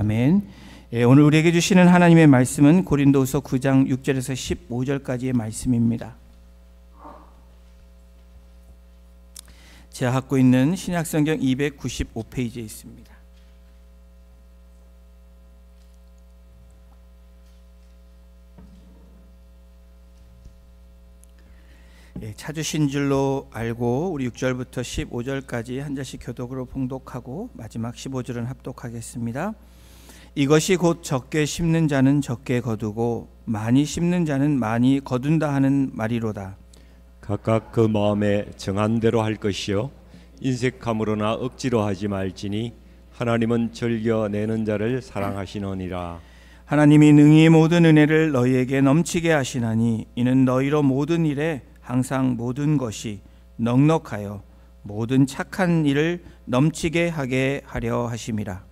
아멘. 오늘 우리에게 주시는 하나님의 말씀은 고린도후서 9장 6절에서 15절까지의 말씀입니다. 제가 갖고 있는 신약성경 295페이지에 있습니다. 찾으신 줄로 알고 우리 6절부터 15절까지 한 절씩 교독으로 봉독하고 마지막 15절은 합독하겠습니다. 이것이 곧 적게 심는 자는 적게 거두고 많이 심는 자는 많이 거둔다 하는 말이로다. 각각 그 마음에 정한 대로 할 것이요 인색함으로나 억지로 하지 말지니 하나님은 즐겨내는 자를 사랑하시느니라. 하나님이 능히 모든 은혜를 너희에게 넘치게 하시나니 이는 너희로 모든 일에 항상 모든 것이 넉넉하여 모든 착한 일을 넘치게 하게 하려 하심이라.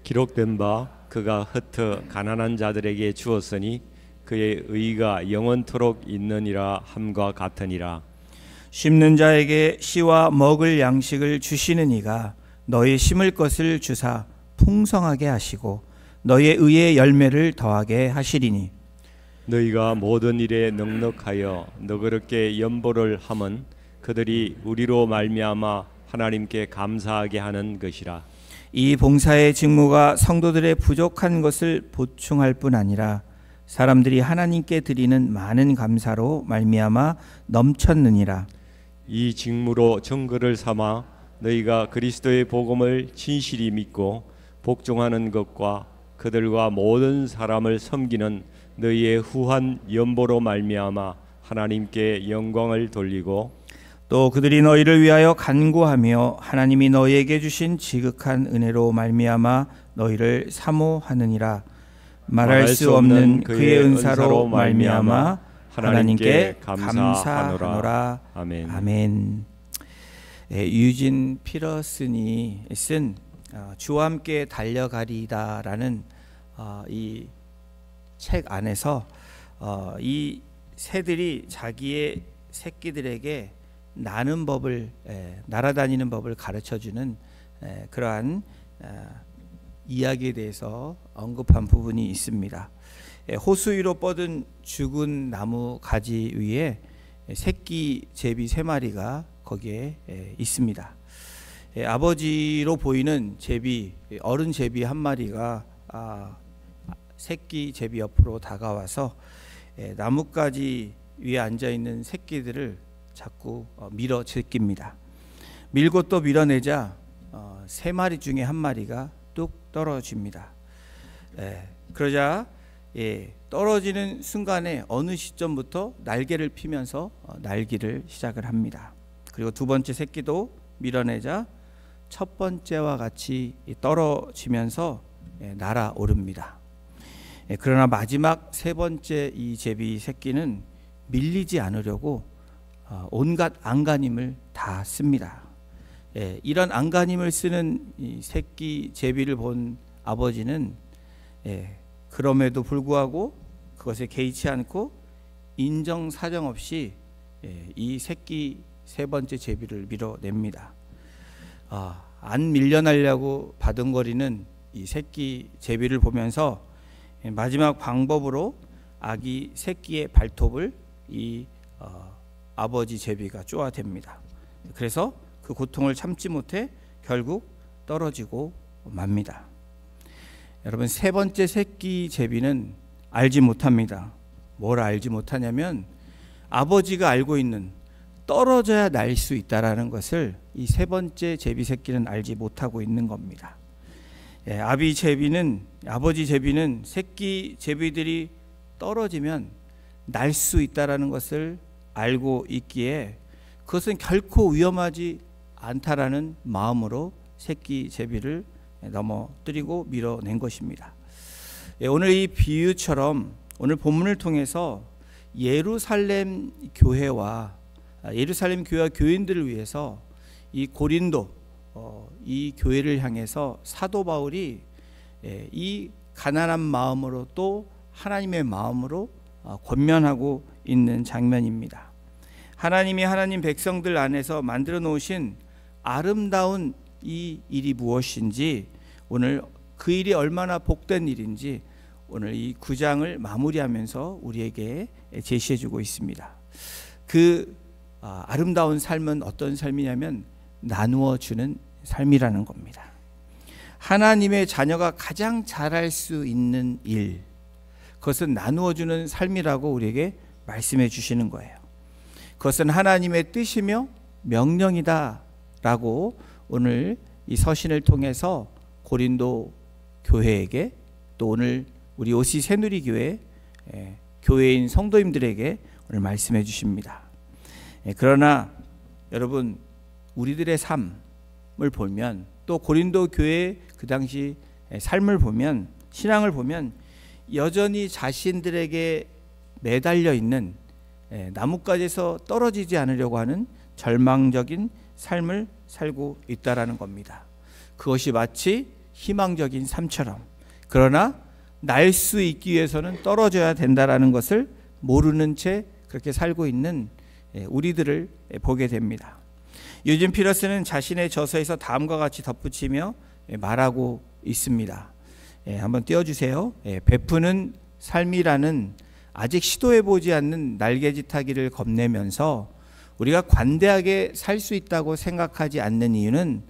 기록된 바 그가 흩어 가난한 자들에게 주었으니 그의 의가 영원토록 있느니라 함과 같으니라. 심는 자에게 씨와 먹을 양식을 주시는 이가 너희 심을 것을 주사 풍성하게 하시고 너희의 의의 열매를 더하게 하시리니 너희가 모든 일에 넉넉하여 너그럽게 연보를 함은 그들이 우리로 말미암아 하나님께 감사하게 하는 것이라. 이 봉사의 직무가 성도들의 부족한 것을 보충할 뿐 아니라 사람들이 하나님께 드리는 많은 감사로 말미암아 넘쳤느니라. 이 직무로 증거를 삼아 너희가 그리스도의 복음을 진실히 믿고 복종하는 것과 그들과 모든 사람을 섬기는 너희의 후한 연보로 말미암아 하나님께 영광을 돌리고 또 그들이 너희를 위하여 간구하며 하나님이 너희에게 주신 지극한 은혜로 말미암아 너희를 사모하느니라. 말할 수 없는 그의 은사로 말미암아 하나님께 감사하노라. 아멘. 아멘. 유진 피터슨이 쓴 주와 함께 달려가리다라는 이 책 안에서 이 새들이 자기의 새끼들에게 나는 법을 날아다니는 법을 가르쳐주는 그러한 이야기에 대해서 언급한 부분이 있습니다. 호수 위로 뻗은 죽은 나무 가지 위에 새끼 제비 3마리가 거기에 있습니다. 아버지로 보이는 제비, 어른 제비 1마리가 새끼 제비 옆으로 다가와서 나뭇가지 위에 앉아있는 새끼들을 자꾸 밀어 제낍니다. 밀고 또 밀어내자 3마리 중에 1마리가 뚝 떨어집니다. 그러자 떨어지는 순간에 어느 시점부터 날개를 피면서 날기를 시작을 합니다. 그리고 두 번째 새끼도 밀어내자 첫 번째와 같이 떨어지면서 날아오릅니다. 그러나 마지막 3번째 이 제비 새끼는 밀리지 않으려고 온갖 안간힘을 다 씁니다. 이런 안간힘을 쓰는 이 새끼 제비를 본 아버지는 그럼에도 불구하고 그것에 개의치 않고 인정사정 없이 이 새끼 3번째 제비를 밀어냅니다. 안 밀려나려고 바둥거리는 이 새끼 제비를 보면서 마지막 방법으로 아기 새끼의 발톱을 이 아버지 제비가 쪼아댑니다. 그래서 그 고통을 참지 못해 결국 떨어지고 맙니다. 여러분, 3번째 새끼 제비는 알지 못합니다. 뭘 알지 못하냐면 아버지가 알고 있는 떨어져야 날 수 있다라는 것을 이 3번째 제비 새끼는 알지 못하고 있는 겁니다. 아버지 제비는 새끼 제비들이 떨어지면 날 수 있다라는 것을 알고 있기에 그것은 결코 위험하지 않다라는 마음으로 새끼 제비를 넘어뜨리고 밀어낸 것입니다. 오늘 이 비유처럼 오늘 본문을 통해서 예루살렘 교회와 교인들을 위해서 이 고린도 이 교회를 향해서 사도 바울이 이 가난한 마음으로 또 하나님의 마음으로 권면하고 있는 장면입니다. 하나님이 하나님 백성들 안에서 만들어 놓으신 아름다운 이 일이 무엇인지 오늘 그 일이 얼마나 복된 일인지 오늘 이 9장을 마무리하면서 우리에게 제시해주고 있습니다. 그 아름다운 삶은 어떤 삶이냐면 나누어 주는 삶이라는 겁니다. 하나님의 자녀가 가장 잘할 수 있는 일, 그것은 나누어 주는 삶이라고 우리에게 말씀해 주시는 거예요. 그것은 하나님의 뜻이며 명령이다 라고 오늘 이 서신을 통해서 고린도 교회에게, 또 오늘 우리 OC 새누리교회 교회인 성도님들에게 오늘 말씀해 주십니다. 그러나 여러분, 우리들의 삶을 보면, 또 고린도 교회 그 당시 삶을 보면, 신앙을 보면 여전히 자신들에게 매달려 있는, 나뭇가지에서 떨어지지 않으려고 하는 절망적인 삶을 살고 있다라는 겁니다. 그것이 마치 희망적인 삶처럼, 그러나 날 수 있기 위해서는 떨어져야 된다라는 것을 모르는 채 그렇게 살고 있는 우리들을 보게 됩니다. 유진 피러스는 자신의 저서에서 다음과 같이 덧붙이며 말하고 있습니다. 한번 띄워주세요. 베푸는 삶이라는 아직 시도해보지 않는 날개짓하기를 겁내면서 우리가 관대하게 살 수 있다고 생각하지 않는 이유는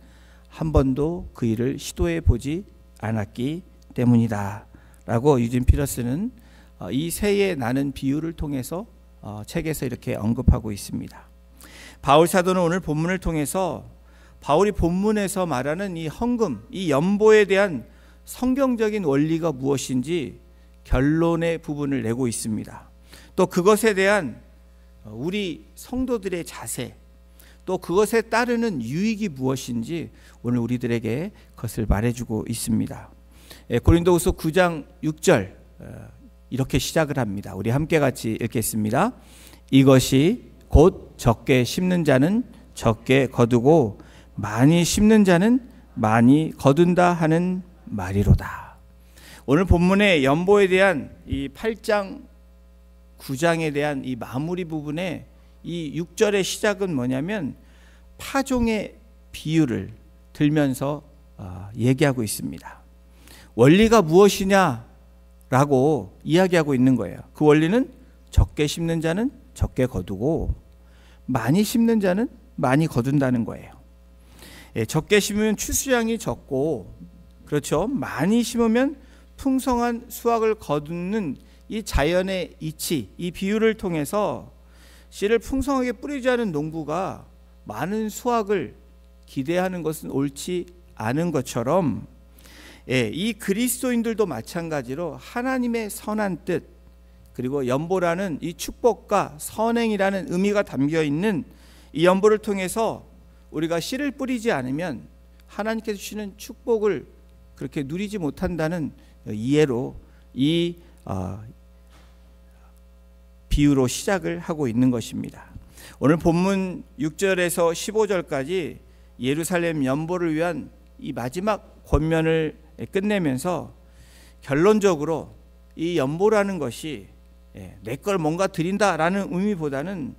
한 번도 그 일을 시도해보지 않았기 때문이다 라고 유진 피러스는 이 새의 나는 비유를 통해서 책에서 이렇게 언급하고 있습니다. 바울 사도는 오늘 본문을 통해서 바울이 본문에서 말하는 이 헌금, 이 연보에 대한 성경적인 원리가 무엇인지 결론의 부분을 내고 있습니다. 또 그것에 대한 우리 성도들의 자세, 또 그것에 따르는 유익이 무엇인지 오늘 우리들에게 그것을 말해주고 있습니다. 고린도후서 9장 6절 이렇게 시작을 합니다. 우리 함께 같이 읽겠습니다. 이것이 곧 적게 심는 자는 적게 거두고 많이 심는 자는 많이 거둔다 하는 말이로다. 오늘 본문의 연보에 대한 이 8장 9장에 대한 이 마무리 부분에 이 6절의 시작은 뭐냐면 파종의 비유를 들면서 얘기하고 있습니다. 원리가 무엇이냐라고 이야기하고 있는 거예요. 그 원리는 적게 심는 자는 적게 거두고 많이 심는 자는 많이 거둔다는 거예요. 적게 심으면 추수량이 적고, 그렇죠, 많이 심으면 풍성한 수확을 거두는 이 자연의 이치, 이 비유를 통해서 씨를 풍성하게 뿌리지 않은 농부가 많은 수확을 기대하는 것은 옳지 않은 것처럼, 이 그리스도인들도 마찬가지로 하나님의 선한 뜻, 그리고 연보라는 이 축복과 선행이라는 의미가 담겨 있는 이 연보를 통해서 우리가 씨를 뿌리지 않으면 하나님께서 주시는 축복을 그렇게 누리지 못한다는 이해로 이 비유로 시작을 하고 있는 것입니다. 오늘 본문 6절에서 15절까지 예루살렘 연보를 위한 이 마지막 권면을 끝내면서 결론적으로 이 연보라는 것이 내 걸 뭔가 드린다라는 의미보다는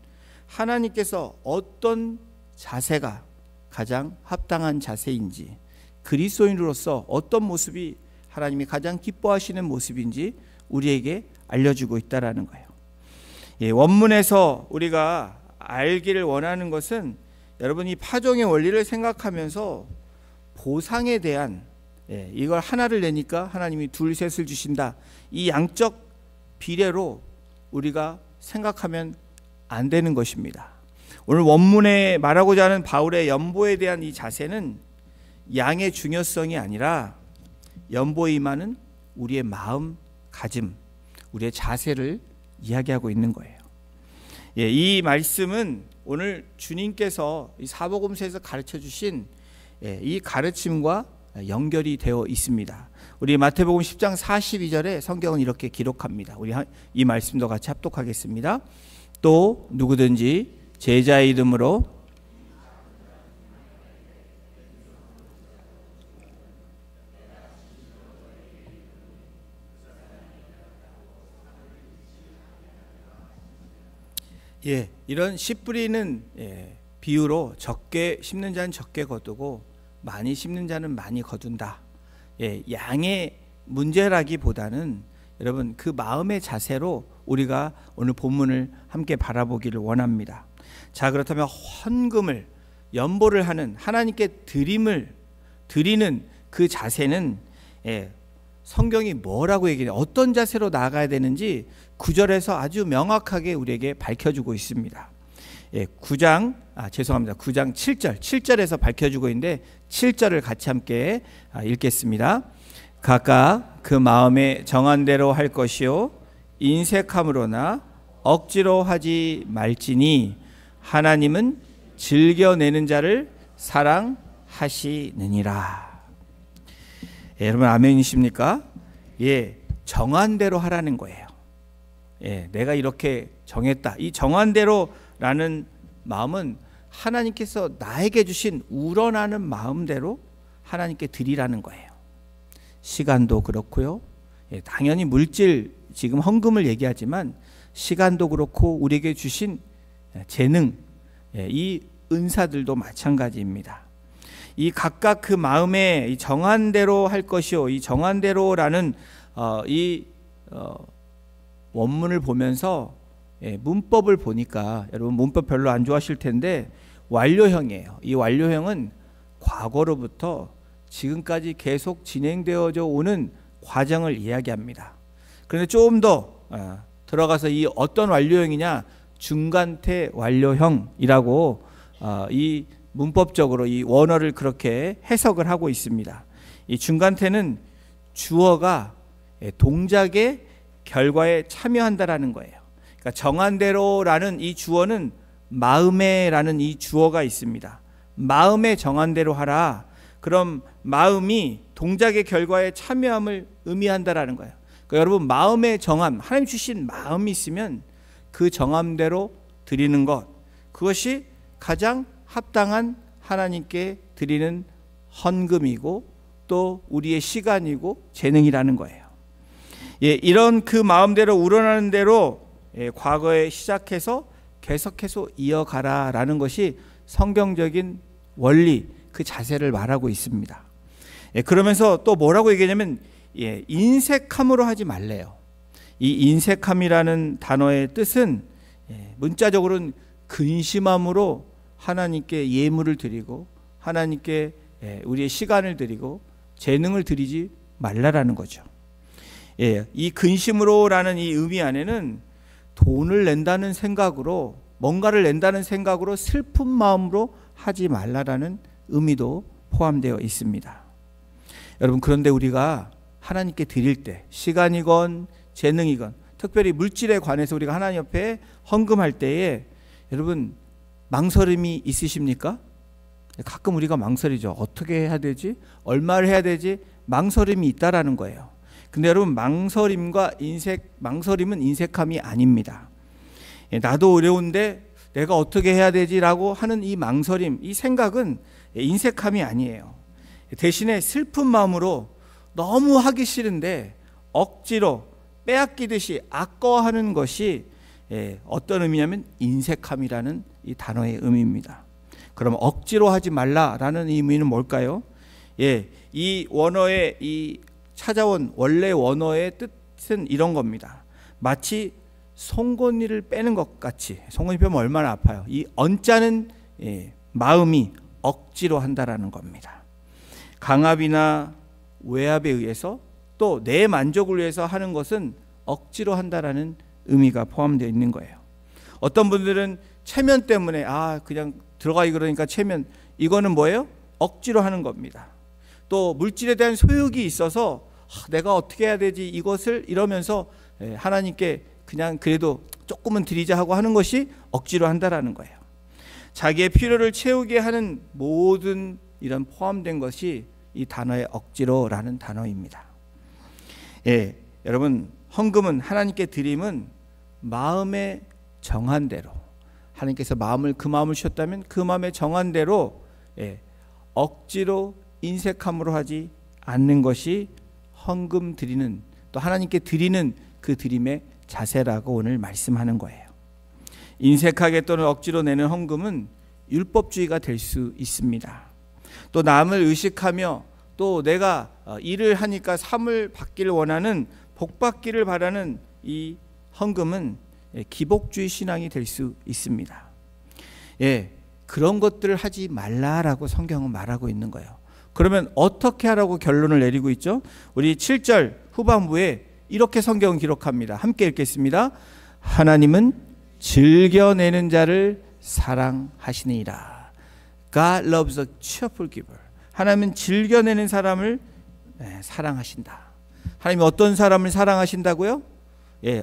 하나님께서 어떤 자세가 가장 합당한 자세인지, 그리스도인으로서 어떤 모습이 하나님이 가장 기뻐하시는 모습인지 우리에게 알려주고 있다라는 거예요. 원문에서 우리가 알기를 원하는 것은, 여러분, 이 파종의 원리를 생각하면서 보상에 대한, 이걸 하나를 내니까 하나님이 둘 셋을 주신다, 이 양적 비례로 우리가 생각하면 안 되는 것입니다. 오늘 원문에 말하고자 하는 바울의 연보에 대한 이 자세는 양의 중요성이 아니라 연보에 임하는 우리의 마음가짐, 우리의 자세를 이야기하고 있는 거예요. 이 말씀은 오늘 주님께서 이 사복음서에서 가르쳐 주신 이 가르침과 연결이 되어 있습니다. 우리 마태복음 10장 42절에 성경은 이렇게 기록합니다. 우리 이 말씀도 같이 합독하겠습니다. 또 누구든지 제자의 이름으로 이런 씨 뿌리는 비유로 적게 심는 자는 적게 거두고 많이 심는 자는 많이 거둔다, 양의 문제라기보다는 여러분 그 마음의 자세로 우리가 오늘 본문을 함께 바라보기를 원합니다. 자, 그렇다면 헌금을 연보를 하는 하나님께 드리는 그 자세는 성경이 뭐라고 얘기해요? 어떤 자세로 나아가야 되는지 9절에서 아주 명확하게 우리에게 밝혀주고 있습니다. 9장 7절에서 밝혀주고 있는데 7절을 같이 함께 읽겠습니다. 각각 그 마음에 정한 대로 할 것이요 인색함으로나 억지로 하지 말지니 하나님은 즐겨내는 자를 사랑하시느니라. 여러분 아멘이십니까? 정한 대로 하라는 거예요. 내가 이렇게 정했다. 이 정한 대로라는 마음은 하나님께서 나에게 주신 우러나는 마음대로 하나님께 드리라는 거예요. 시간도 그렇고요. 당연히 물질, 지금 헌금을 얘기하지만 시간도 그렇고 우리에게 주신 재능, 이 은사들도 마찬가지입니다. 이 각각 그 마음에 이 정한 대로 할 것이요, 이 정한 대로라는 원문을 보면서 문법을 보니까 여러분 문법 별로 안 좋아하실 텐데 완료형이에요. 이 완료형은 과거로부터 지금까지 계속 진행되어져 오는 과정을 이야기합니다. 그런데 조금 더 들어가서 이 어떤 완료형이냐, 중간태 완료형이라고 이 문법적으로 이 원어를 그렇게 해석을 하고 있습니다. 이 중간태는 주어가 동작의 결과에 참여한다라는 거예요. 그러니까 정한 대로라는 이 주어는 마음에라는 이 주어가 있습니다. 마음에 정한 대로 하라. 그럼 마음이 동작의 결과에 참여함을 의미한다라는 거예요. 그러니까 여러분 마음의 정함, 하나님 주신 마음이 있으면 그 정함대로 드리는 것, 그것이 가장 합당한 하나님께 드리는 헌금이고 또 우리의 시간이고 재능이라는 거예요. 이런 그 마음대로 우러나는 대로 과거에 시작해서 계속해서 이어가라라는 것이 성경적인 원리, 그 자세를 말하고 있습니다. 그러면서 또 뭐라고 얘기하냐면 인색함으로 하지 말래요. 이 인색함이라는 단어의 뜻은 문자적으로는 근심함으로 하나님께 예물을 드리고 하나님께 우리의 시간을 드리고 재능을 드리지 말라라는 거죠. 이 근심으로라는 이 의미 안에는 돈을 낸다는 생각으로, 뭔가를 낸다는 생각으로 슬픈 마음으로 하지 말라라는 의미도 포함되어 있습니다. 여러분, 그런데 우리가 하나님께 드릴 때 시간이건 재능이건 특별히 물질에 관해서 우리가 하나님 옆에 헌금할 때에 여러분 망설임이 있으십니까? 가끔 우리가 망설이죠. 어떻게 해야 되지? 얼마를 해야 되지? 망설임이 있다라는 거예요. 근데 여러분 망설임은 인색함이 아닙니다. 나도 어려운데 내가 어떻게 해야 되지라고 하는 이 망설임, 이 생각은 인색함이 아니에요. 대신에 슬픈 마음으로 너무 하기 싫은데 억지로 빼앗기듯이 아까워하는 것이 어떤 의미냐면 인색함이라는 이 단어의 의미입니다. 그럼 억지로 하지 말라라는 의미는 뭘까요? 이 원어의 이 찾아온 원래 원어의 뜻은 이런 겁니다. 마치 송곳니를 빼는 것 같이, 송곳니 빼면 얼마나 아파요. 이 언짢은 마음이 억지로 한다라는 겁니다. 강압이나 외압에 의해서 또 내 만족을 위해서 하는 것은 억지로 한다라는 의미가 포함되어 있는 거예요. 어떤 분들은 체면 때문에 그냥 들어가기 그러니까 체면, 이거는 뭐예요? 억지로 하는 겁니다. 또 물질에 대한 소욕이 있어서 내가 어떻게 해야 되지 이것을 이러면서 하나님께 그냥 그래도 조금은 드리자 하고 하는 것이 억지로 한다라는 거예요. 자기의 필요를 채우게 하는 모든 이런 포함된 것이 이 단어의 억지로라는 단어입니다. 여러분 헌금은 하나님께 드림은 마음에 정한 대로, 하나님께서 그 마음을 주셨다면 그 마음에 정한 대로 억지로 인색함으로 하지 않는 것이 헌금 드리는, 또 하나님께 드리는 그 드림의 자세라고 오늘 말씀하는 거예요. 인색하게 또는 억지로 내는 헌금은 율법주의가 될 수 있습니다. 또 남을 의식하며 또 내가 일을 하니까 삶을 받기를 원하는, 복받기를 바라는 이 헌금은 기복주의 신앙이 될 수 있습니다. 그런 것들을 하지 말라라고 성경은 말하고 있는 거예요. 그러면 어떻게 하라고 결론을 내리고 있죠? 우리 7절 후반부에 이렇게 성경은 기록합니다. 함께 읽겠습니다. 하나님은 즐겨내는 자를 사랑하시니라. God loves a cheerful giver. 하나님은 즐겨내는 사람을 사랑하신다. 하나님이 어떤 사람을 사랑하신다고요?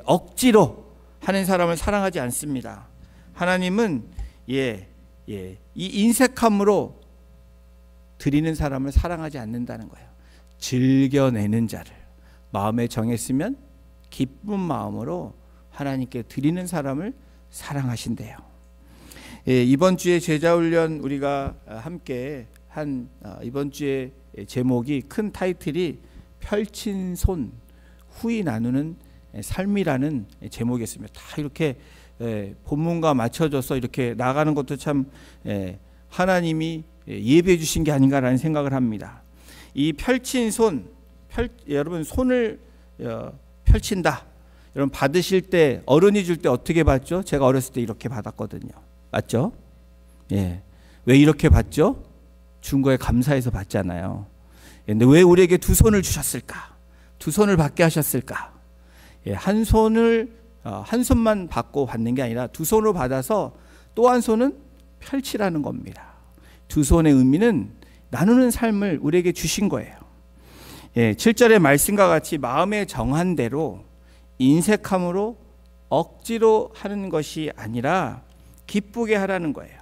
억지로 하는 사람을 사랑하지 않습니다. 하나님은 이 인색함으로 드리는 사람을 사랑하지 않는다는 거예요. 즐겨내는 자를 마음에 정했으면 기쁜 마음으로 하나님께 드리는 사람을 사랑하신대요. 이번 주에 제자훈련 우리가 함께 한 이번 주에 제목이, 큰 타이틀이 펼친 손 후히 나누는 삶이라는 제목이었습니다. 다 이렇게 본문과 맞춰져서 이렇게 나가는 것도 참 하나님이 예배해 주신 게 아닌가라는 생각을 합니다. 이 펼친 손, 여러분 손을 펼친다. 여러분 받으실 때, 어른이 줄 때 어떻게 받죠? 제가 어렸을 때 이렇게 받았거든요. 맞죠? 왜 이렇게 받죠? 준 거에 감사해서 받잖아요. 근데 왜 우리에게 두 손을 주셨을까? 두 손을 받게 하셨을까? 한 손만 받고 받는 게 아니라 두 손으로 받아서 또 한 손은 펼치라는 겁니다. 두 손의 의미는 나누는 삶을 우리에게 주신 거예요. 7절의 말씀과 같이 마음에 정한 대로 인색함으로 억지로 하는 것이 아니라 기쁘게 하라는 거예요.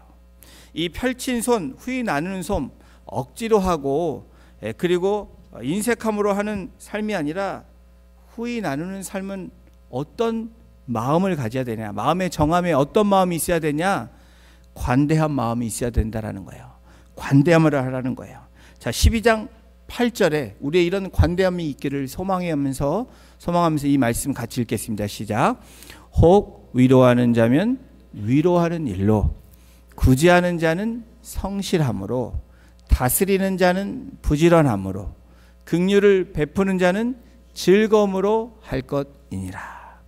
이 펼친 손, 후히 나누는 손, 억지로 하고 그리고 인색함으로 하는 삶이 아니라 후히 나누는 삶은 어떤 마음을 가져야 되냐, 마음의 정함에 어떤 마음이 있어야 되냐, 관대한 마음이 있어야 된다라는 거예요. 관대함을 하라는 거예요. 자, 12장 8절에 우리의 이런 관대함이 있기를 소망하면서 이 말씀 같이 읽겠습니다. 시작. 혹 위로하는 자면 위로하는 일로, 구제하는 자는 성실함으로, 다스리는 자는 부지런함으로, 긍휼을 베푸는 자는 즐거움으로 할 것이니라.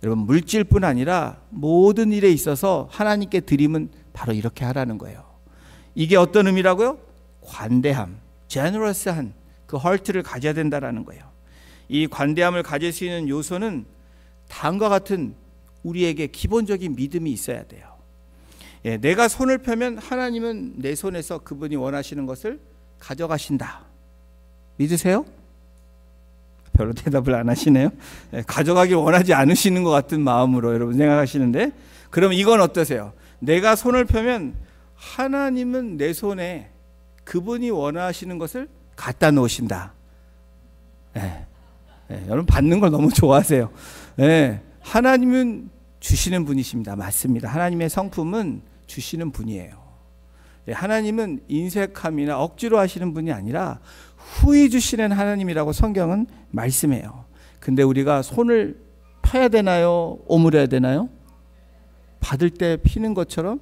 여러분, 물질뿐 아니라 모든 일에 있어서 하나님께 드림은 바로 이렇게 하라는 거예요. 이게 어떤 의미라고요? 관대함, 제너러스한 그 헐트를 가져야 된다라는 거예요. 이 관대함을 가질 수 있는 요소는 다음과 같은 우리에게 기본적인 믿음이 있어야 돼요. 내가 손을 펴면 하나님은 내 손에서 그분이 원하시는 것을 가져가신다. 믿으세요? 별로 대답을 안 하시네요. 가져가길 원하지 않으시는 것 같은 마음으로 여러분 생각하시는데, 그럼 이건 어떠세요? 내가 손을 펴면 하나님은 내 손에 그분이 원하시는 것을 갖다 놓으신다. 여러분 받는 걸 너무 좋아하세요. 하나님은 주시는 분이십니다. 맞습니다. 하나님의 성품은 주시는 분이에요. 하나님은 인색함이나 억지로 하시는 분이 아니라 후히 주시는 하나님이라고 성경은 말씀해요. 근데 우리가 손을 펴야 되나요? 오므려야 되나요? 받을 때 피는 것처럼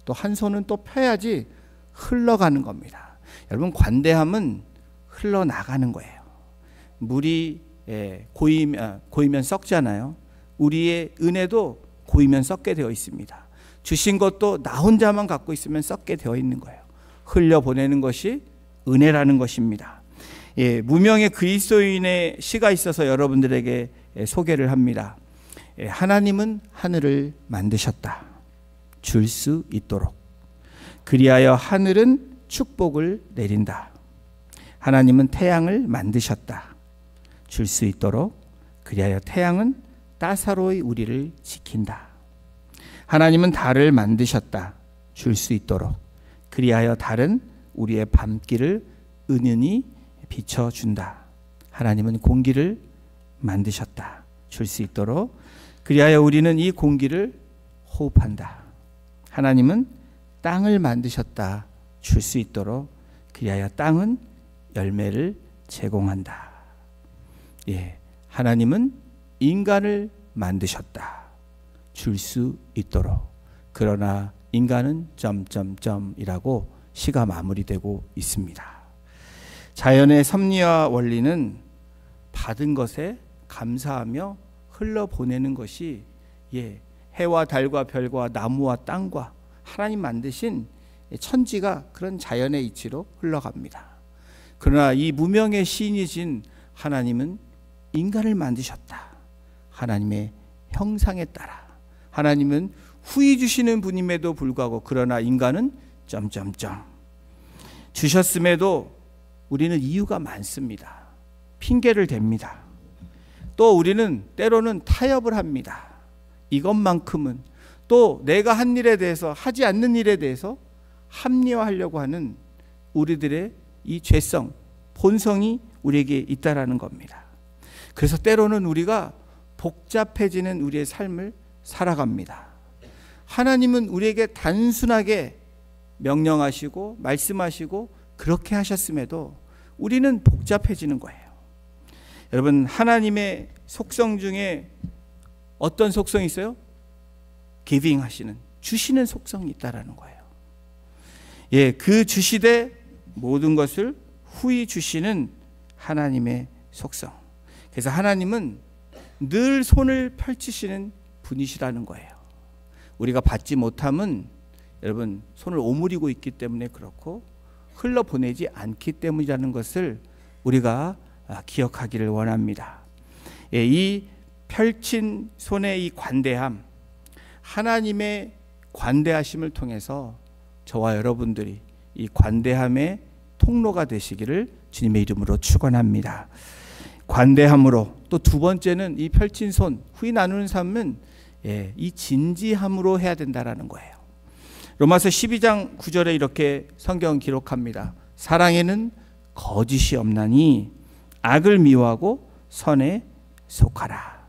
또 한 손은 또 펴야지 흘러가는 겁니다. 여러분, 관대함은 흘러나가는 거예요. 물이 고이면 썩잖아요. 우리의 은혜도 고이면 썩게 되어 있습니다. 주신 것도 나 혼자만 갖고 있으면 썩게 되어 있는 거예요. 흘려보내는 것이 은혜라는 것입니다. 무명의 그리스도인의 시가 있어서 여러분들에게 소개를 합니다. 하나님은 하늘을 만드셨다. 줄 수 있도록. 그리하여 하늘은 축복을 내린다. 하나님은 태양을 만드셨다. 줄 수 있도록. 그리하여 태양은 따사로이 우리를 지킨다. 하나님은 달을 만드셨다. 줄 수 있도록. 그리하여 달은 우리의 밤길을 은은히 비춰준다. 하나님은 공기를 만드셨다. 줄 수 있도록. 그리하여 우리는 이 공기를 호흡한다. 하나님은 땅을 만드셨다. 줄 수 있도록. 그리하여 땅은 열매를 제공한다. 하나님은 인간을 만드셨다. 줄 수 있도록. 그러나 인간은 점점점이라고 시가 마무리되고 있습니다. 자연의 섭리와 원리는 받은 것에 감사하며 흘러보내는 것이 해와 달과 별과 나무와 땅과 하나님 만드신 천지가 그런 자연의 이치로 흘러갑니다. 그러나 이 무명의 시인이신 하나님은 인간을 만드셨다. 하나님의 형상에 따라. 하나님은 후히 주시는 분임에도 불구하고 그러나 인간은 점점점 주셨음에도 우리는 이유가 많습니다. 핑계를 댑니다. 또 우리는 때로는 타협을 합니다. 이것만큼은 또 내가 한 일에 대해서 하지 않는 일에 대해서 합리화하려고 하는 우리들의 이 죄성, 본성이 우리에게 있다라는 겁니다. 그래서 때로는 우리가 복잡해지는 우리의 삶을 살아갑니다. 하나님은 우리에게 단순하게 명령하시고 말씀하시고 그렇게 하셨음에도 우리는 복잡해지는 거예요. 여러분, 하나님의 속성 중에 어떤 속성이 있어요? giving 하시는, 주시는 속성이 있다라는 거예요. 그 주시되 모든 것을 후히 주시는 하나님의 속성. 그래서 하나님은 늘 손을 펼치시는 분이시라는 거예요. 우리가 받지 못함은 여러분 손을 오므리고 있기 때문에 그렇고 흘러보내지 않기 때문이라는 것을 우리가 기억하기를 원합니다. 이 펼친 손의 이 관대함, 하나님의 관대하심을 통해서 저와 여러분들이 이 관대함의 통로가 되시기를 주님의 이름으로 축원합니다. 관대함으로, 또 두 번째는 이 펼친 손, 후히 나누는 삶은 이 진지함으로 해야 된다라는 거예요. 로마서 12장 9절에 이렇게 성경은 기록합니다. 사랑에는 거짓이 없나니 악을 미워하고 선에 속하라.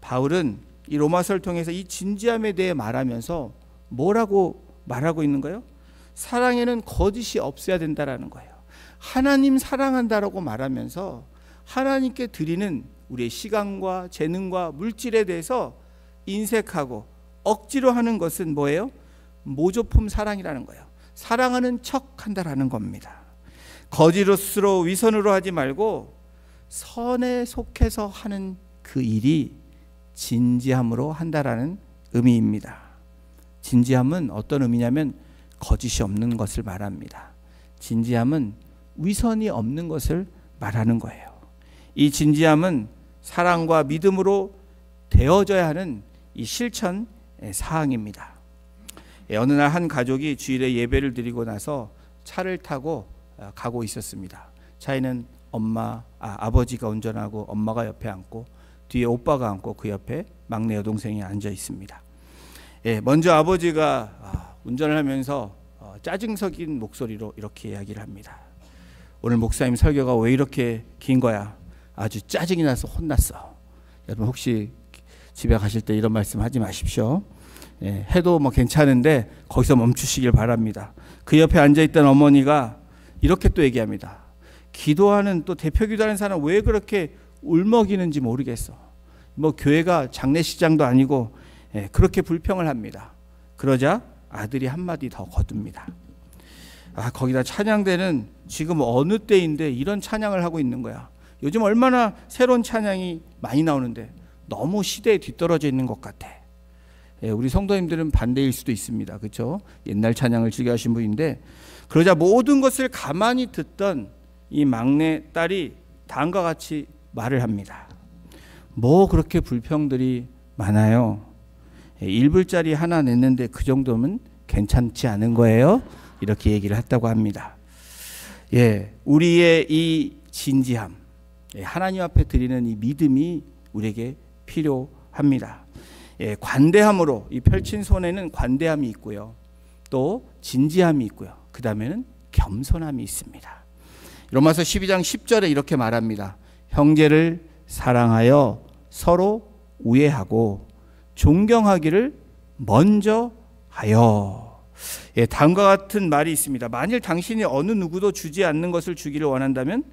바울은 이 로마서를 통해서 이 진지함에 대해 말하면서 뭐라고 말하고 있는 거예요? 사랑에는 거짓이 없어야 된다라는 거예요. 하나님 사랑한다라고 말하면서 하나님께 드리는 우리의 시간과 재능과 물질에 대해서 인색하고 억지로 하는 것은 뭐예요? 모조품 사랑이라는 거예요. 사랑하는 척 한다라는 겁니다. 거짓으로 위선으로 하지 말고 선에 속해서 하는 그 일이 진지함으로 한다라는 의미입니다. 진지함은 어떤 의미냐면 거짓이 없는 것을 말합니다. 진지함은 위선이 없는 것을 말하는 거예요. 이 진지함은 사랑과 믿음으로 되어져야 하는 이 실천 사항입니다. 어느 날 한 가족이 주일에 예배를 드리고 나서 차를 타고 가고 있었습니다. 차에는 아버지가 운전하고 엄마가 옆에 앉고 뒤에 오빠가 앉고 그 옆에 막내 여동생이 앉아 있습니다. 먼저 아버지가 운전을 하면서 짜증 섞인 목소리로 이렇게 이야기를 합니다. 오늘 목사님 설교가 왜 이렇게 긴 거야? 아주 짜증이 나서 혼났어. 여러분 혹시 집에 가실 때 이런 말씀 하지 마십시오. 해도 뭐 괜찮은데 거기서 멈추시길 바랍니다. 그 옆에 앉아있던 어머니가 이렇게 또 얘기합니다. 기도하는, 또 대표 기도하는 사람 왜 그렇게 울먹이는지 모르겠어. 뭐 교회가 장례식장도 아니고 그렇게 불평을 합니다. 그러자 아들이 한마디 더 거둡니다. 거기다 찬양대는 지금 어느 때인데 이런 찬양을 하고 있는 거야. 요즘 얼마나 새로운 찬양이 많이 나오는데 너무 시대에 뒤떨어져 있는 것 같아. 우리 성도님들은 반대일 수도 있습니다. 그렇죠? 옛날 찬양을 즐겨 하신 분인데, 그러자 모든 것을 가만히 듣던 이 막내 딸이 다음과 같이 말을 합니다. 뭐 그렇게 불평들이 많아요? 1불짜리 하나 냈는데 그 정도면 괜찮지 않은 거예요? 이렇게 얘기를 했다고 합니다. 우리의 이 진지함, 하나님 앞에 드리는 이 믿음이 우리에게 필요합니다. 관대함으로, 이 펼친 손에는 관대함이 있고요, 또 진지함이 있고요, 그 다음에는 겸손함이 있습니다. 로마서 12장 10절에 이렇게 말합니다. 형제를 사랑하여 서로 우애하고 존경하기를 먼저 하여. 다음과 같은 말이 있습니다. 만일 당신이 어느 누구도 주지 않는 것을 주기를 원한다면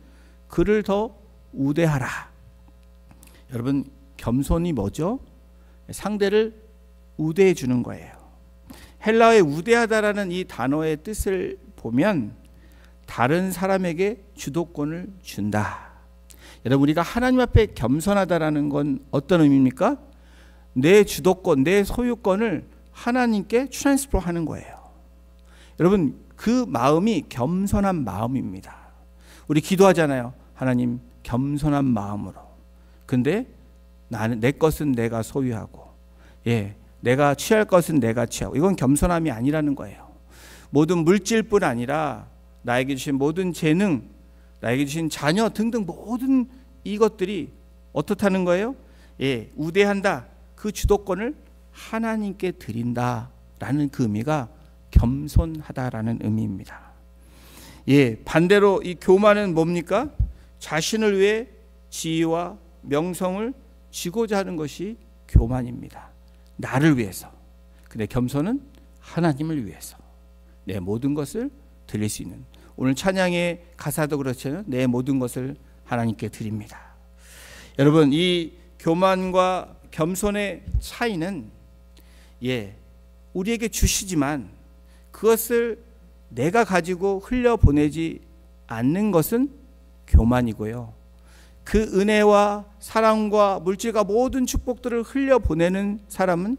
그를 더 우대하라. 여러분, 겸손이 뭐죠? 상대를 우대해 주는 거예요. 헬라어의 우대하다라는 이 단어의 뜻을 보면 다른 사람에게 주도권을 준다. 여러분, 우리가 하나님 앞에 겸손하다라는 건 어떤 의미입니까? 내 주도권, 내 소유권을 하나님께 트랜스퍼하는 거예요. 여러분, 그 마음이 겸손한 마음입니다. 우리 기도하잖아요. 하나님, 겸손한 마음으로. 근데 나는 내 것은 내가 소유하고, 내가 취할 것은 내가 취하고, 이건 겸손함이 아니라는 거예요. 모든 물질뿐 아니라 나에게 주신 모든 재능, 나에게 주신 자녀 등등 모든 이것들이 어떻다는 거예요? 우대한다. 그 주도권을 하나님께 드린다라는 그 의미가 겸손하다라는 의미입니다. 반대로 이 교만은 뭡니까? 자신을 위해 지위와 명성을 지고자 하는 것이 교만입니다. 나를 위해서. 근데 겸손은 하나님을 위해서 내 모든 것을 드릴 수 있는, 오늘 찬양의 가사도 그렇잖아요. 내 모든 것을 하나님께 드립니다. 여러분, 이 교만과 겸손의 차이는 우리에게 주시지만 그것을 내가 가지고 흘려보내지 않는 것은 교만이고요, 그 은혜와 사랑과 물질과 모든 축복들을 흘려보내는 사람은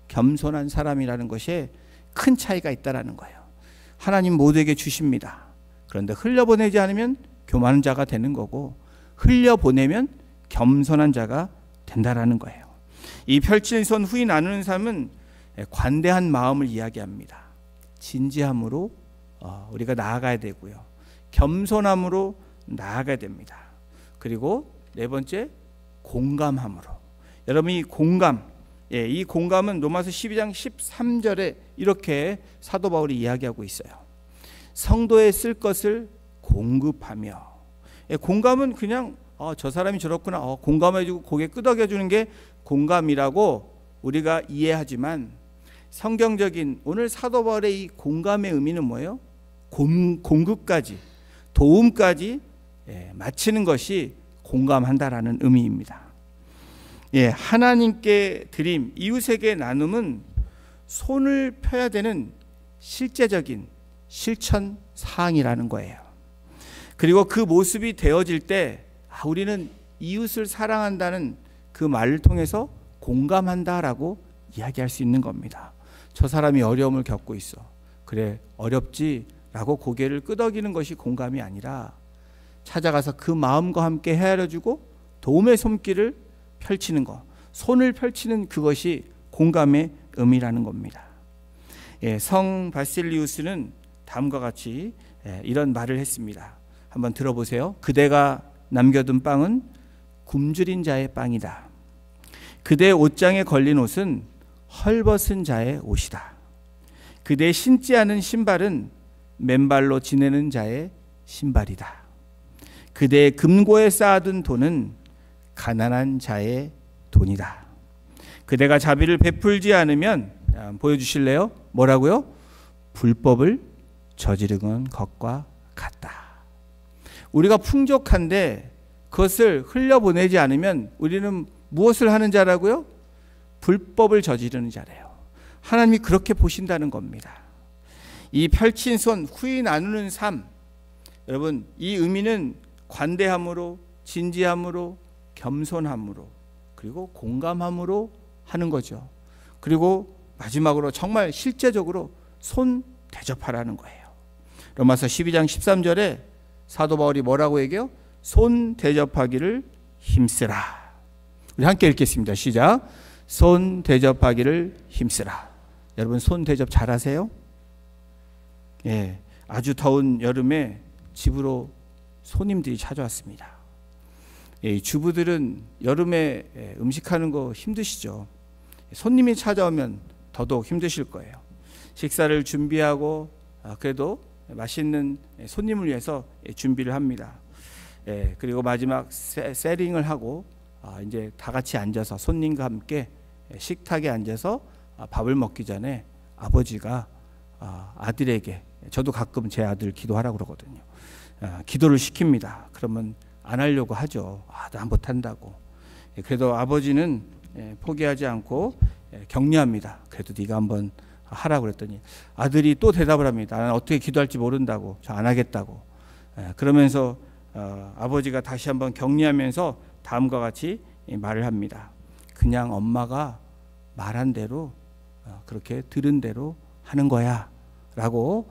겸손한 사람이라는 것에 큰 차이가 있다는 거예요. 하나님 모두에게 주십니다. 그런데 흘려보내지 않으면 교만한 자가 되는 거고, 흘려보내면 겸손한 자가 된다라는 거예요. 이 펼치는 손 후히 나누는 삶은 관대한 마음을 이야기합니다. 진지함으로 우리가 나아가야 되고요, 겸손함으로 나아가야 됩니다. 그리고 네 번째, 공감함으로. 여러분, 이 공감, 이 공감은 로마서 12장 13절에 이렇게 사도 바울이 이야기하고 있어요. 성도에 쓸 것을 공급하며. 공감은 그냥 저 사람이 저렇구나, 공감해주고 고개 끄덕여주는 게 공감이라고 우리가 이해하지만, 성경적인 오늘 사도 바울의 이 공감의 의미는 뭐예요? 공급까지, 도움까지 마치는 것이 공감한다라는 의미입니다. 하나님께 드림, 이웃에게 나눔은 손을 펴야 되는 실제적인 실천 사항이라는 거예요. 그리고 그 모습이 되어질 때 우리는 이웃을 사랑한다는 그 말을 통해서 공감한다라고 이야기할 수 있는 겁니다. 저 사람이 어려움을 겪고 있어. 그래, 어렵지라고 고개를 끄덕이는 것이 공감이 아니라 찾아가서 그 마음과 함께 헤아려주고 도움의 손길을 펼치는 것, 손을 펼치는 그것이 공감의 의미라는 겁니다. 성 바실리우스는 다음과 같이 이런 말을 했습니다. 한번 들어보세요. 그대가 남겨둔 빵은 굶주린 자의 빵이다. 그대의 옷장에 걸린 옷은 헐벗은 자의 옷이다. 그대 신지 않은 신발은 맨발로 지내는 자의 신발이다. 그대의 금고에 쌓아둔 돈은 가난한 자의 돈이다. 그대가 자비를 베풀지 않으면, 보여주실래요? 뭐라고요? 불법을 저지르는 것과 같다. 우리가 풍족한데 그것을 흘려보내지 않으면 우리는 무엇을 하는 자라고요? 불법을 저지르는 자래요. 하나님이 그렇게 보신다는 겁니다. 이 펼친 손 후히 나누는 삶, 여러분, 이 의미는 관대함으로, 진지함으로, 겸손함으로, 그리고 공감함으로 하는 거죠. 그리고 마지막으로 정말 실제적으로 손 대접하라는 거예요. 로마서 12장 13절에 사도 바울이 뭐라고 얘기해요? 손 대접하기를 힘쓰라. 우리 함께 읽겠습니다. 시작. 손 대접하기를 힘쓰라. 여러분, 손 대접 잘하세요? 아주 더운 여름에 집으로 손님들이 찾아왔습니다. 주부들은 여름에 음식하는 거 힘드시죠? 손님이 찾아오면 더더욱 힘드실 거예요. 식사를 준비하고 그래도 맛있는 손님을 위해서 준비를 합니다. 그리고 마지막 세링을 하고 이제 다 같이 앉아서 손님과 함께 식탁에 앉아서 밥을 먹기 전에 아버지가 아들에게, 저도 가끔 제 아들 기도하라고 그러거든요. 기도를 시킵니다. 그러면 안 하려고 하죠. 난 못한다고. 그래도 아버지는 포기하지 않고 격려합니다. 그래도 네가 한번 하라고 그랬더니 아들이 또 대답을 합니다. 나는 어떻게 기도할지 모른다고, 저 안 하겠다고. 그러면서 아버지가 다시 한번 격려하면서 다음과 같이 말을 합니다. 그냥 엄마가 말한 대로 그렇게 들은 대로 하는 거야 라고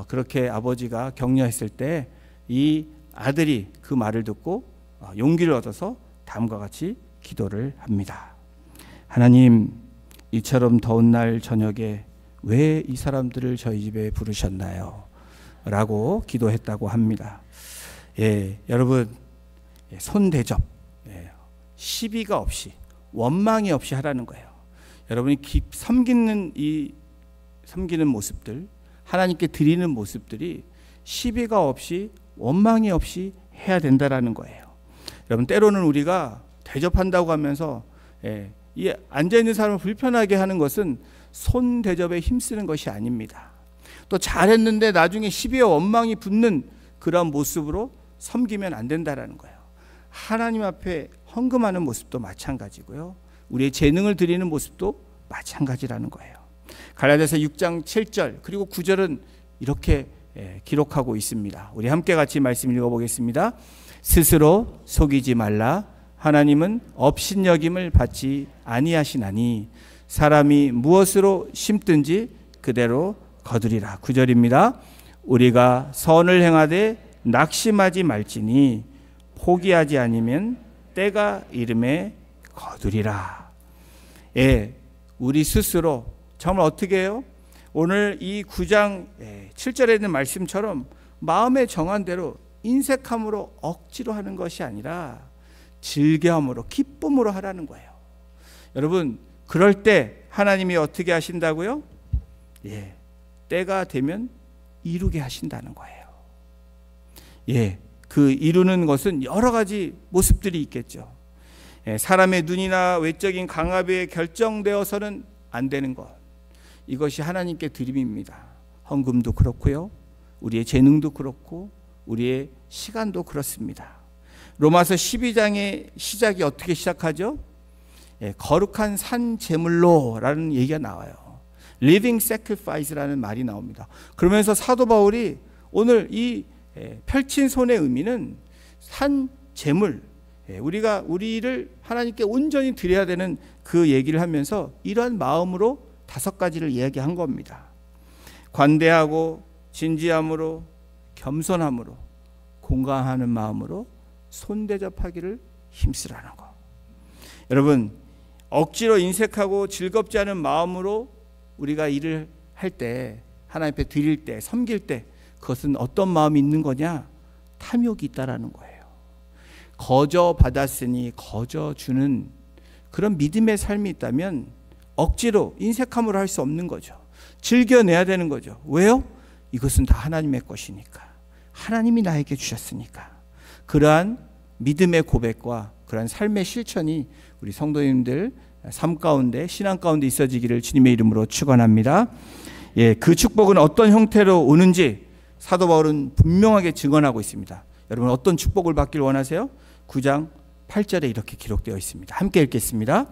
그렇게 아버지가 격려했을 때 이 아들이 그 말을 듣고 용기를 얻어서 다음과 같이 기도를 합니다. 하나님, 이처럼 더운 날 저녁에 왜 이 사람들을 저희 집에 부르셨나요? 라고 기도했다고 합니다. 여러분, 손대접, 시비가 없이, 원망이 없이 하라는 거예요. 여러분이 섬기는 모습들, 하나님께 드리는 모습들이 시비가 없이, 원망이 없이 해야 된다라는 거예요. 여러분, 때로는 우리가 대접한다고 하면서 이 앉아있는 사람을 불편하게 하는 것은 손 대접에 힘쓰는 것이 아닙니다. 또 잘했는데 나중에 시비와 원망이 붙는 그런 모습으로 섬기면 안 된다라는 거예요. 하나님 앞에 헌금하는 모습도 마찬가지고요. 우리의 재능을 드리는 모습도 마찬가지라는 거예요. 갈라디아서 6장 7절 그리고 9절은 이렇게 기록하고 있습니다. 우리 함께 같이 말씀 읽어보겠습니다. 스스로 속이지 말라. 하나님은 업신여김을 받지 아니하시나니 사람이 무엇으로 심든지 그대로 거두리라. 9절입니다. 우리가 선을 행하되 낙심하지 말지니 포기하지 않으면 때가 이름에 거두리라. 우리 스스로 정말 어떻게 해요? 오늘 이 9장 7절에 있는 말씀처럼 마음에 정한 대로 인색함으로 억지로 하는 것이 아니라 즐겨함으로 기쁨으로 하라는 거예요. 여러분, 그럴 때 하나님이 어떻게 하신다고요? 때가 되면 이루게 하신다는 거예요. 그 이루는 것은 여러 가지 모습들이 있겠죠. 사람의 눈이나 외적인 강압에 결정되어서는 안 되는 것, 이것이 하나님께 드림입니다. 헌금도 그렇고요, 우리의 재능도 그렇고 우리의 시간도 그렇습니다. 로마서 12장의 시작이 어떻게 시작하죠? 거룩한 산 제물로라는 얘기가 나와요. Living Sacrifice라는 말이 나옵니다. 그러면서 사도 바울이 오늘 이 펼친 손의 의미는 산 제물, 우리를 하나님께 온전히 드려야 되는 그 얘기를 하면서 이러한 마음으로 5가지를 이야기한 겁니다. 관대하고 진지함으로, 겸손함으로, 공감하는 마음으로 손대접하기를 힘쓰라는 거. 여러분, 억지로 인색하고 즐겁지 않은 마음으로 우리가 일을 할 때, 하나님 앞에 드릴 때, 섬길 때 그것은 어떤 마음이 있는 거냐? 탐욕이 있다라는 거예요. 거저 받았으니 거저 주는 그런 믿음의 삶이 있다면 억지로 인색함으로 할 수 없는 거죠. 즐겨내야 되는 거죠. 왜요? 이것은 다 하나님의 것이니까, 하나님이 나에게 주셨으니까. 그러한 믿음의 고백과 그러한 삶의 실천이 우리 성도님들 삶 가운데, 신앙 가운데 있어지기를 주님의 이름으로 축원합니다. 그 축복은 어떤 형태로 오는지 사도 바울은 분명하게 증언하고 있습니다. 여러분, 어떤 축복을 받길 원하세요? 9장 8절에 이렇게 기록되어 있습니다. 함께 읽겠습니다.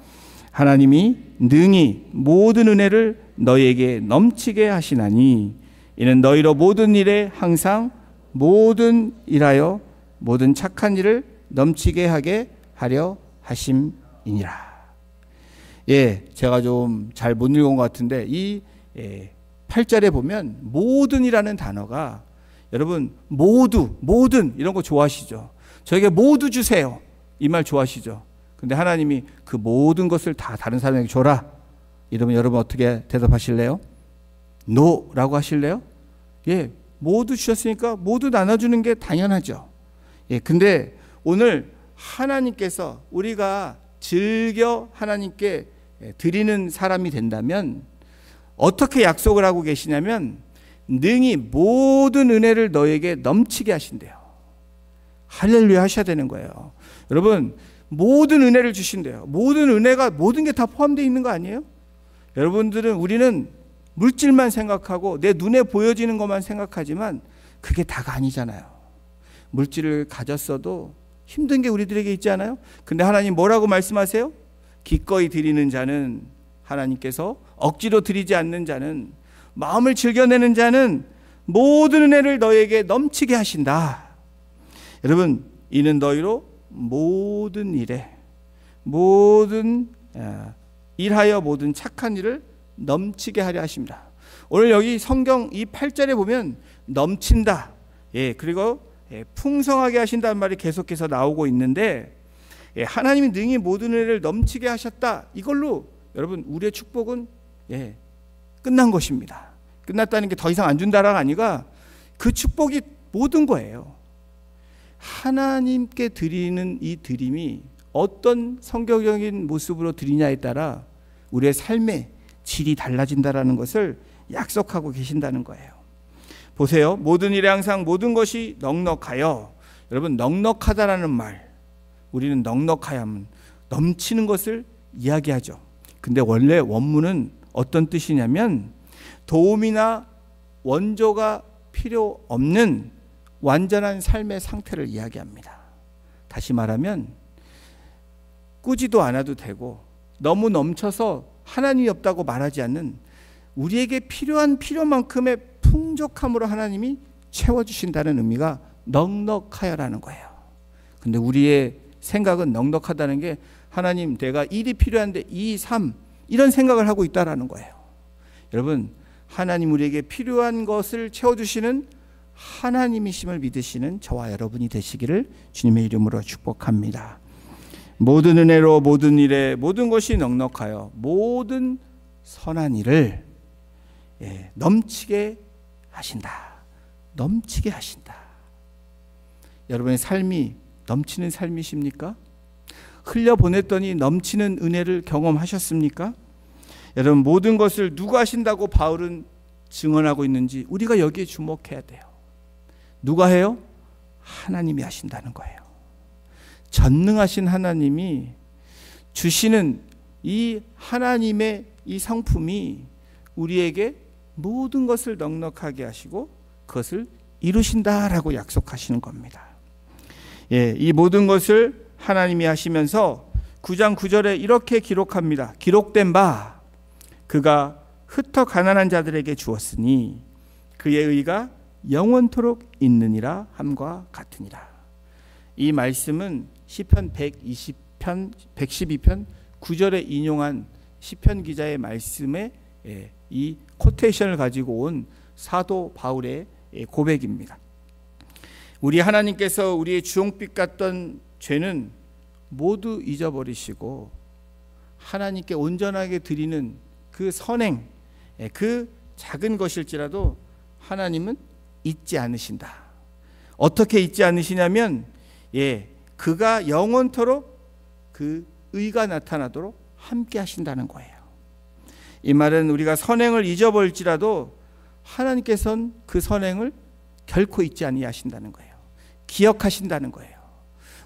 하나님이 능히 모든 은혜를 너희에게 넘치게 하시나니 이는 너희로 모든 일에 항상 모든 일하여 모든 착한 일을 넘치게 하게 하려 하심이니라. 제가 좀 잘 못 읽은 것 같은데 이 8절에 보면 모든이라는 단어가, 여러분 모든 이런 거 좋아하시죠? 저에게 모두 주세요, 이 말 좋아하시죠? 근데 하나님이 그 모든 것을 다 다른 사람에게 줘라 이러면 여러분 어떻게 대답하실래요? 노라고 하실래요? 모두 주셨으니까 모두 나눠주는 게 당연하죠. 근데 오늘 하나님께서 우리가 즐겨 하나님께 드리는 사람이 된다면 어떻게 약속을 하고 계시냐면 능히 모든 은혜를 너에게 넘치게 하신대요. 할렐루야 하셔야 되는 거예요. 여러분, 모든 은혜를 주신대요. 모든 은혜가 모든 게 다 포함되어 있는 거 아니에요? 우리는 물질만 생각하고 내 눈에 보여지는 것만 생각하지만 그게 다가 아니잖아요. 물질을 가졌어도 힘든 게 우리들에게 있지 않아요? 근데 하나님 뭐라고 말씀하세요? 기꺼이 드리는 자는, 하나님께서 억지로 드리지 않는 자는, 마음을 즐겨내는 자는 모든 은혜를 너에게 넘치게 하신다 여러분, 이는 너희로 모든 일에 모든 일하여 모든 착한 일을 넘치게 하려 하십니다. 오늘 여기 성경 이 8절에 보면 넘친다, 그리고 풍성하게 하신다는 말이 계속해서 나오고 있는데, 하나님이 능히 모든 일을 넘치게 하셨다, 이걸로 여러분 우리의 축복은 끝난 것입니다. 끝났다는 게 더 이상 안 준다라가 아니라 그 축복이 모든 거예요. 하나님께 드리는 이 드림이 어떤 성경적인 모습으로 드리냐에 따라 우리의 삶의 질이 달라진다라는 것을 약속하고 계신다는 거예요. 보세요. 모든 일에 항상 모든 것이 넉넉하여. 여러분, 넉넉하다라는 말, 우리는 넉넉하야면 넘치는 것을 이야기하죠. 근데 원래 원문은 어떤 뜻이냐면 도움이나 원조가 필요 없는 완전한 삶의 상태를 이야기합니다. 다시 말하면 꾸지도 않아도 되고 너무 넘쳐서 하나님이 없다고 말하지 않는, 우리에게 필요한 필요만큼의 풍족함으로 하나님이 채워주신다는 의미가 넉넉하여라는 거예요. 근데 우리의 생각은 넉넉하다는 게 하나님 내가 1이 필요한데 2, 3 이런 생각을 하고 있다라는 거예요. 여러분, 하나님 우리에게 필요한 것을 채워주시는 하나님이심을 믿으시는 저와 여러분이 되시기를 주님의 이름으로 축복합니다. 모든 은혜로 모든 일에 모든 것이 넉넉하여 모든 선한 일을 넘치게 하신다. 넘치게 하신다. 여러분의 삶이 넘치는 삶이십니까? 흘려보냈더니 넘치는 은혜를 경험하셨습니까? 여러분, 모든 것을 누가 하신다고 바울은 증언하고 있는지 우리가 여기에 주목해야 돼요. 누가 해요? 하나님이 하신다는 거예요. 전능하신 하나님이 주시는 이 하나님의 이 성품이 우리에게 모든 것을 넉넉하게 하시고 그것을 이루신다라고 약속하시는 겁니다. 이 모든 것을 하나님이 하시면서 9장 9절에 이렇게 기록합니다. 기록된 바 그가 흩어 가난한 자들에게 주었으니 그의 의가 영원토록 있느니라 함과 같으니라. 이 말씀은 시편 112편 9절에 인용한 시편 기자의 말씀에 이 코테이션을 가지고 온 사도 바울의 고백입니다. 우리 하나님께서 우리의 주홍빛 같던 죄는 모두 잊어버리시고 하나님께 온전하게 드리는 그 선행, 그 작은 것일지라도 하나님은 잊지 않으신다. 어떻게 잊지 않으시냐면 그가 영원토록 그 의가 나타나도록 함께 하신다는 거예요. 이 말은 우리가 선행을 잊어버릴지라도 하나님께서는 그 선행을 결코 잊지 아니하신다는 거예요. 기억하신다는 거예요.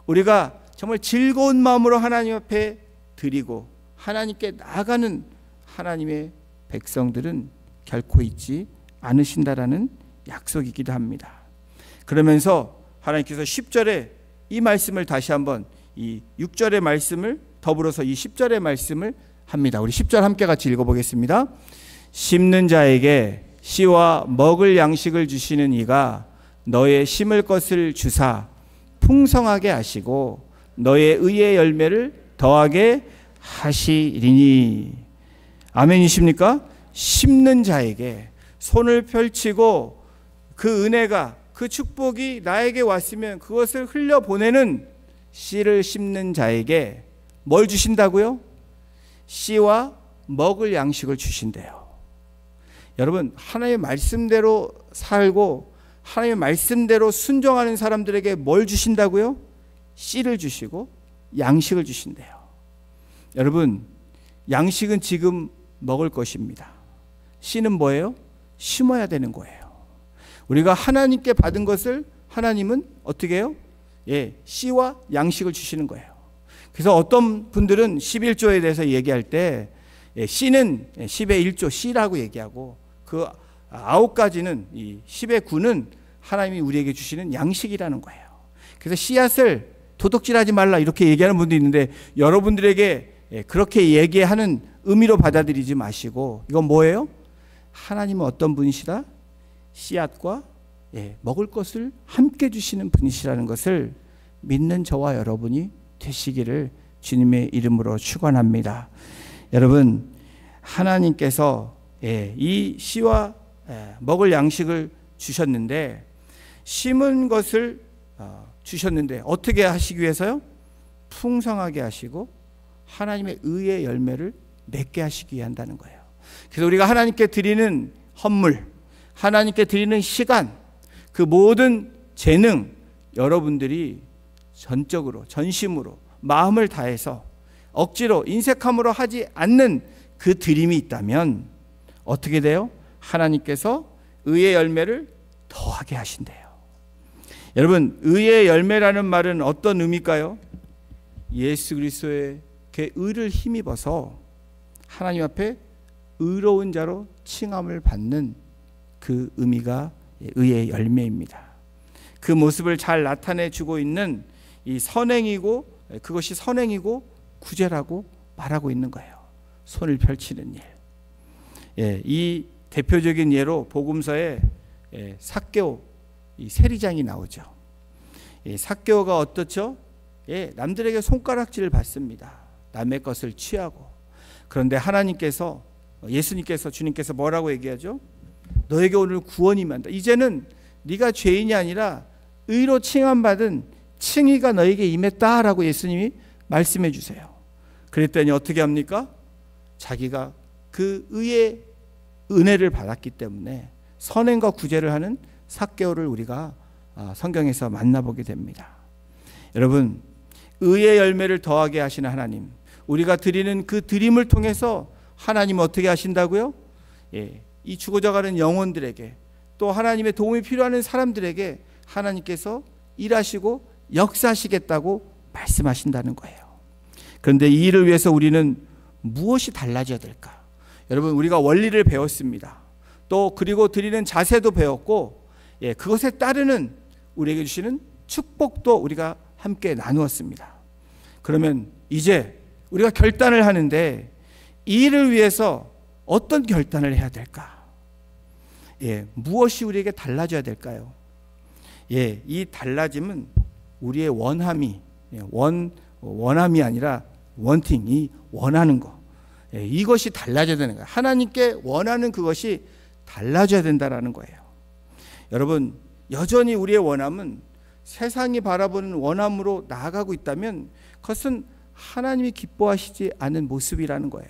우리가 정말 즐거운 마음으로 하나님 앞에 드리고 하나님께 나아가는 하나님의 백성들은 결코 잊지 않으신다라는 약속이기도 합니다. 그러면서 하나님께서 10절에 이 말씀을 다시 한번 이 6절의 말씀을 더불어서 이 10절의 말씀을 합니다. 우리 10절 함께 같이 읽어보겠습니다. 심는 자에게 씨와 먹을 양식을 주시는 이가 너의 심을 것을 주사 풍성하게 하시고 너의 의의 열매를 더하게 하시리니. 아멘이십니까? 심는 자에게 손을 펼치고 그 은혜가 그 축복이 나에게 왔으면 그것을 흘려보내는 씨를 심는 자에게 뭘 주신다고요? 씨와 먹을 양식을 주신대요. 여러분, 하나님의 말씀대로 살고 하나님의 말씀대로 순종하는 사람들에게 뭘 주신다고요? 씨를 주시고 양식을 주신대요. 여러분, 양식은 지금 먹을 것입니다. 씨는 뭐예요? 심어야 되는 거예요. 우리가 하나님께 받은 것을 하나님은 어떻게 해요? 씨와 양식을 주시는 거예요. 그래서 어떤 분들은 11조에 대해서 얘기할 때 씨는 10의 1조 씨라고 얘기하고 그 9가지는 이 10의 9는 하나님이 우리에게 주시는 양식이라는 거예요. 그래서 씨앗을 도둑질하지 말라 이렇게 얘기하는 분도 있는데 여러분들에게 그렇게 얘기하는 의미로 받아들이지 마시고 이건 뭐예요? 하나님은 어떤 분이시다? 씨앗과 먹을 것을 함께 주시는 분이시라는 것을 믿는 저와 여러분이 되시기를 주님의 이름으로 축원합니다. 여러분, 하나님께서 이 씨와 먹을 양식을 주셨는데, 심은 것을 주셨는데 어떻게 하시기 위해서요? 풍성하게 하시고 하나님의 의의 열매를 맺게 하시기 위해 한다는 거예요. 그래서 우리가 하나님께 드리는 헌물, 하나님께 드리는 시간, 그 모든 재능, 여러분들이 전적으로, 전심으로, 마음을 다해서 억지로, 인색함으로 하지 않는 그 드림이 있다면 어떻게 돼요? 하나님께서 의의 열매를 더하게 하신대요. 여러분, 의의 열매라는 말은 어떤 의미일까요? 예수 그리스도의 그 의를 힘입어서 하나님 앞에 의로운 자로 칭함을 받는 그 의미가 의의 열매입니다. 그 모습을 잘 나타내 주고 있는 이 선행이고, 그것이 선행이고 구제라고 말하고 있는 거예요. 손을 펼치는 일. 이 대표적인 예로 복음서에 삭개오 이 세리장이 나오죠. 삭개오가 어떻죠? 남들에게 손가락질을 받습니다. 남의 것을 취하고. 그런데 하나님께서, 예수님께서, 주님께서 뭐라고 얘기하죠? 너에게 오늘 구원이 임한다. 이제는 네가 죄인이 아니라 의로 칭함받은 칭의가 너에게 임했다라고 예수님이 말씀해 주세요. 그랬더니 어떻게 합니까? 자기가 그 의의 은혜를 받았기 때문에 선행과 구제를 하는 삭개오를 우리가 성경에서 만나보게 됩니다. 여러분, 의의 열매를 더하게 하시는 하나님, 우리가 드리는 그 드림을 통해서 하나님은 어떻게 하신다고요? 이 죽어져가는 영혼들에게, 또 하나님의 도움이 필요한 사람들에게 하나님께서 일하시고 역사하시겠다고 말씀하신다는 거예요. 그런데 이 일을 위해서 우리는 무엇이 달라져야 될까? 여러분, 우리가 원리를 배웠습니다. 또 그리고 드리는 자세도 배웠고, 그것에 따르는 우리에게 주시는 축복도 우리가 함께 나누었습니다. 그러면 이제 우리가 결단을 하는데 이 일을 위해서 어떤 결단을 해야 될까? 무엇이 우리에게 달라져야 될까요? 이 달라짐은 우리의 원함이 원함이 아니라 원팅이 원하는 거, 이것이 달라져야 되는 거예요. 하나님께 원하는 그것이 달라져야 된다라는 거예요. 여러분, 여전히 우리의 원함은 세상이 바라보는 원함으로 나아가고 있다면 그것은 하나님이 기뻐하시지 않은 모습이라는 거예요.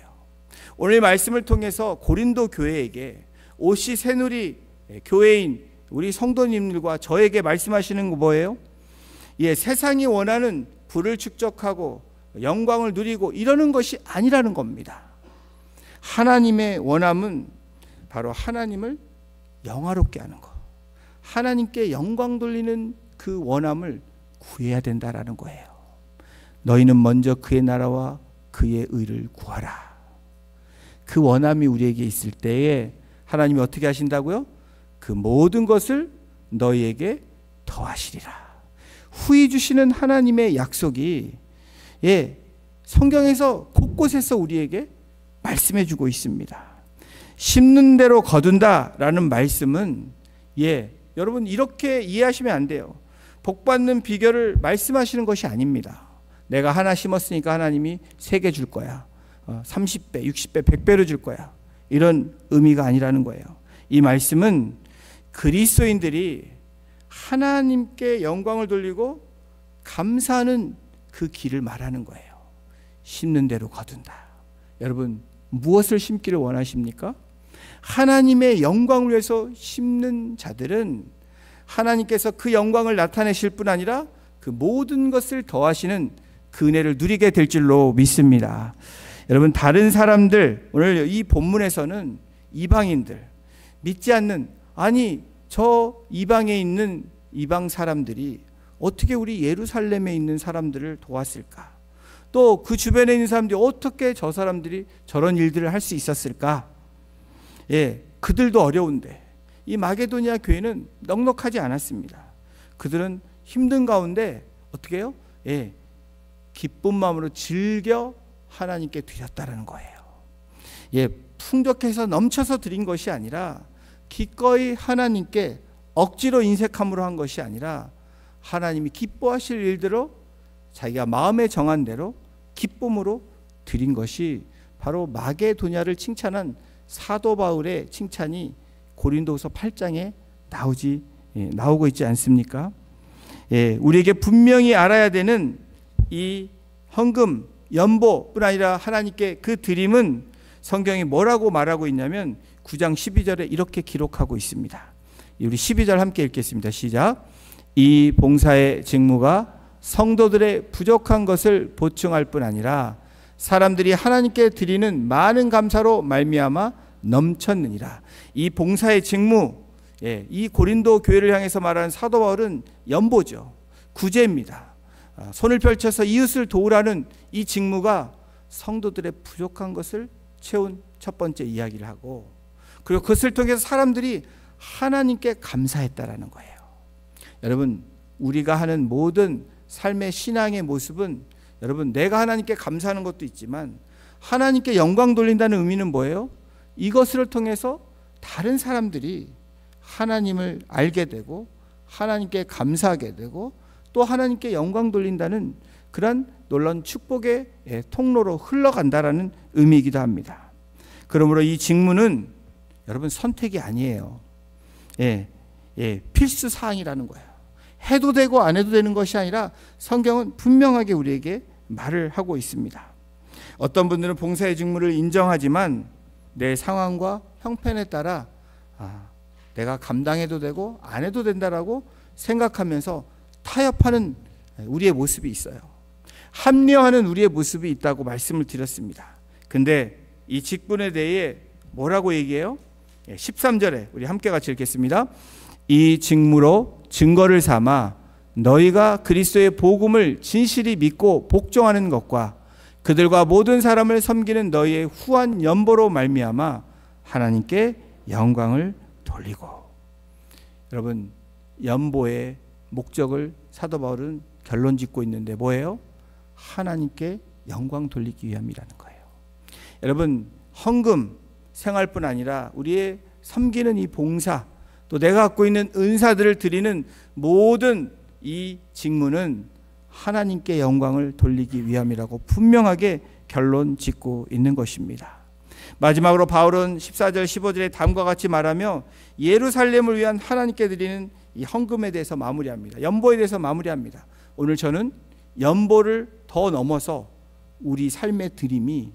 오늘 말씀을 통해서 고린도 교회에게 오시 새누리 교회인 우리 성도님들과 저에게 말씀하시는 거 뭐예요? 세상이 원하는 부를 축적하고 영광을 누리고 이러는 것이 아니라는 겁니다. 하나님의 원함은 바로 하나님을 영화롭게 하는 것, 하나님께 영광 돌리는 그 원함을 구해야 된다라는 거예요. 너희는 먼저 그의 나라와 그의 의를 구하라. 그 원함이 우리에게 있을 때에 하나님이 어떻게 하신다고요? 그 모든 것을 너희에게 더하시리라. 후히 주시는 하나님의 약속이 성경에서 곳곳에서 우리에게 말씀해 주고 있습니다. 심는 대로 거둔다라는 말씀은 여러분 이렇게 이해하시면 안 돼요. 복 받는 비결을 말씀하시는 것이 아닙니다. 내가 하나 심었으니까 하나님이 3개 줄 거야. 30배, 60배, 100배로 줄 거야. 이런 의미가 아니라는 거예요. 이 말씀은 그리스도인들이 하나님께 영광을 돌리고 감사하는 그 길을 말하는 거예요. 심는 대로 거둔다. 여러분, 무엇을 심기를 원하십니까? 하나님의 영광을 위해서 심는 자들은 하나님께서 그 영광을 나타내실 뿐 아니라 그 모든 것을 더하시는 그 은혜를 누리게 될 줄로 믿습니다. 여러분, 다른 사람들, 오늘 이 본문에서는 이방인들, 믿지 않는, 아니 저 이방에 있는 이방 사람들이 어떻게 우리 예루살렘에 있는 사람들을 도왔을까? 또 그 주변에 있는 사람들이 어떻게 저 사람들이 저런 일들을 할 수 있었을까? 그들도 어려운데 이 마게도니아 교회는 넉넉하지 않았습니다. 그들은 힘든 가운데 어떻게 해요? 기쁜 마음으로 즐겨 하나님께 드렸다라는 거예요. 풍족해서 넘쳐서 드린 것이 아니라 기꺼이 하나님께 억지로 인색함으로 한 것이 아니라 하나님이 기뻐하실 일대로 자기가 마음에 정한 대로 기쁨으로 드린 것이 바로 마게도냐를 칭찬한 사도 바울의 칭찬이 고린도후서 8장에 나오고 있지 않습니까? 우리에게 분명히 알아야 되는 이 헌금, 연보뿐 아니라 하나님께 그 드림은 성경이 뭐라고 말하고 있냐면 9장 12절에 이렇게 기록하고 있습니다. 우리 12절 함께 읽겠습니다. 시작. 이 봉사의 직무가 성도들의 부족한 것을 보충할 뿐 아니라 사람들이 하나님께 드리는 많은 감사로 말미암아 넘쳤느니라. 이 봉사의 직무, 이 고린도 교회를 향해서 말하는 사도 바울은 연보죠. 구제입니다. 손을 펼쳐서 이웃을 도우라는 이 직무가 성도들의 부족한 것을 채운 첫 번째 이야기를 하고, 그리고 그것을 통해서 사람들이 하나님께 감사했다라는 거예요. 여러분, 우리가 하는 모든 삶의 신앙의 모습은 여러분 내가 하나님께 감사하는 것도 있지만 하나님께 영광 돌린다는 의미는 뭐예요? 이것을 통해서 다른 사람들이 하나님을 알게 되고 하나님께 감사하게 되고 또 하나님께 영광 돌린다는 그런 놀라운 축복의 통로로 흘러간다라는 의미이기도 합니다. 그러므로 이 직무는 여러분 선택이 아니에요. 필수 사항이라는 거예요. 해도 되고 안 해도 되는 것이 아니라 성경은 분명하게 우리에게 말을 하고 있습니다. 어떤 분들은 봉사의 직무를 인정하지만 내 상황과 형편에 따라 내가 감당해도 되고 안 해도 된다라고 생각하면서 타협하는 우리의 모습이 있어요. 합리화하는 우리의 모습이 있다고 말씀을 드렸습니다. 근데 이 직분에 대해 뭐라고 얘기해요? 13절에 우리 함께 같이 읽겠습니다. 이 직무로 증거를 삼아 너희가 그리스도의 복음을 진실히 믿고 복종하는 것과 그들과 모든 사람을 섬기는 너희의 후한 연보로 말미암아 하나님께 영광을 돌리고. 여러분, 연보의 목적을 사도 바울은 결론 짓고 있는데 뭐예요? 하나님께 영광 돌리기 위함이라는 거예요. 여러분, 헌금, 생활뿐 아니라 우리의 섬기는 이 봉사, 또 내가 갖고 있는 은사들을 드리는 모든 이 직무는 하나님께 영광을 돌리기 위함이라고 분명하게 결론 짓고 있는 것입니다. 마지막으로 바울은 14절 15절에 다음과 같이 말하며 예루살렘을 위한 하나님께 드리는 이 헌금에 대해서 마무리합니다. 연보에 대해서 마무리합니다. 오늘 저는 연보를 더 넘어서 우리 삶의 드림이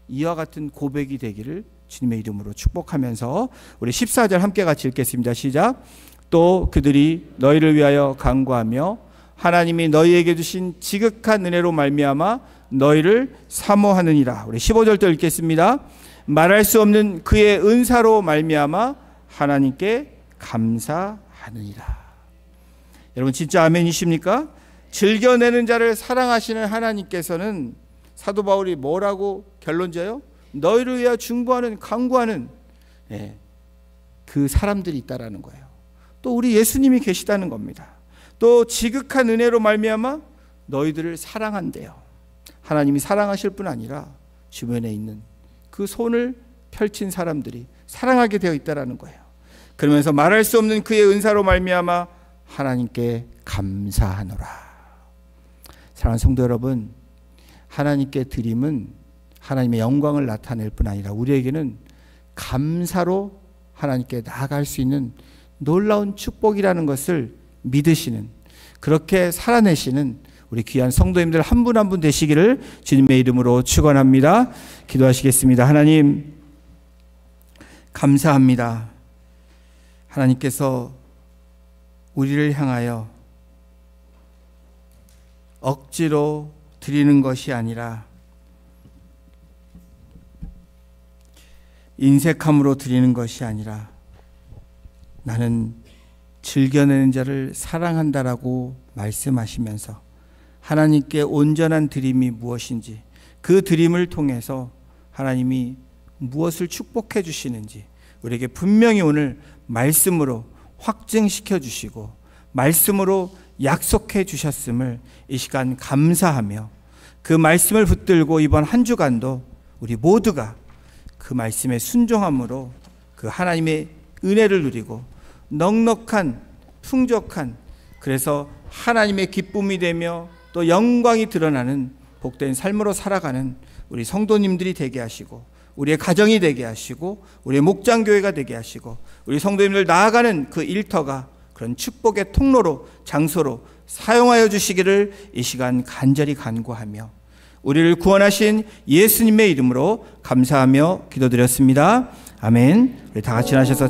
이와 같은 고백이 되기를 주님의 이름으로 축복하면서 우리 14절 함께 같이 읽겠습니다. 시작. 또 그들이 너희를 위하여 간구하며 하나님이 너희에게 주신 지극한 은혜로 말미암아 너희를 사모하느니라. 우리 15절도 읽겠습니다. 말할 수 없는 그의 은사로 말미암아 하나님께 감사하느니라. 여러분 진짜 아멘이십니까? 즐겨내는 자를 사랑하시는 하나님께서는 사도 바울이 뭐라고 결론져요? 너희를 위하여 중보하는 간구하는 그 사람들이 있다라는 거예요. 또 우리 예수님이 계시다는 겁니다. 또 지극한 은혜로 말미암아 너희들을 사랑한대요. 하나님이 사랑하실 뿐 아니라 주변에 있는 그 손을 펼친 사람들이 사랑하게 되어 있다라는 거예요. 그러면서 말할 수 없는 그의 은사로 말미암아 하나님께 감사하노라. 사랑하는 성도 여러분, 하나님께 드림은 하나님의 영광을 나타낼 뿐 아니라 우리에게는 감사로 하나님께 나아갈 수 있는 놀라운 축복이라는 것을 믿으시는, 그렇게 살아내시는 우리 귀한 성도님들 한 분 한 분 되시기를 주님의 이름으로 축원합니다. 기도하시겠습니다. 하나님 감사합니다. 하나님께서 우리를 향하여 억지로 드리는 것이 아니라 인색함으로 드리는 것이 아니라 나는 즐겨내는 자를 사랑한다라고 말씀하시면서 하나님께 온전한 드림이 무엇인지, 그 드림을 통해서 하나님이 무엇을 축복해 주시는지 우리에게 분명히 오늘 말씀으로 확증시켜 주시고 말씀으로 약속해 주셨음을 이 시간 감사하며 그 말씀을 붙들고 이번 한 주간도 우리 모두가 그 말씀에 순종함으로 그 하나님의 은혜를 누리고 넉넉한 풍족한, 그래서 하나님의 기쁨이 되며 또 영광이 드러나는 복된 삶으로 살아가는 우리 성도님들이 되게 하시고, 우리의 가정이 되게 하시고, 우리의 목장교회가 되게 하시고, 우리 성도님들 나아가는 그 일터가 그런 축복의 통로로, 장소로 사용하여 주시기를 이 시간 간절히 간구하며 우리를 구원하신 예수님의 이름으로 감사하며 기도드렸습니다. 아멘. 우리 다 같이 나셔서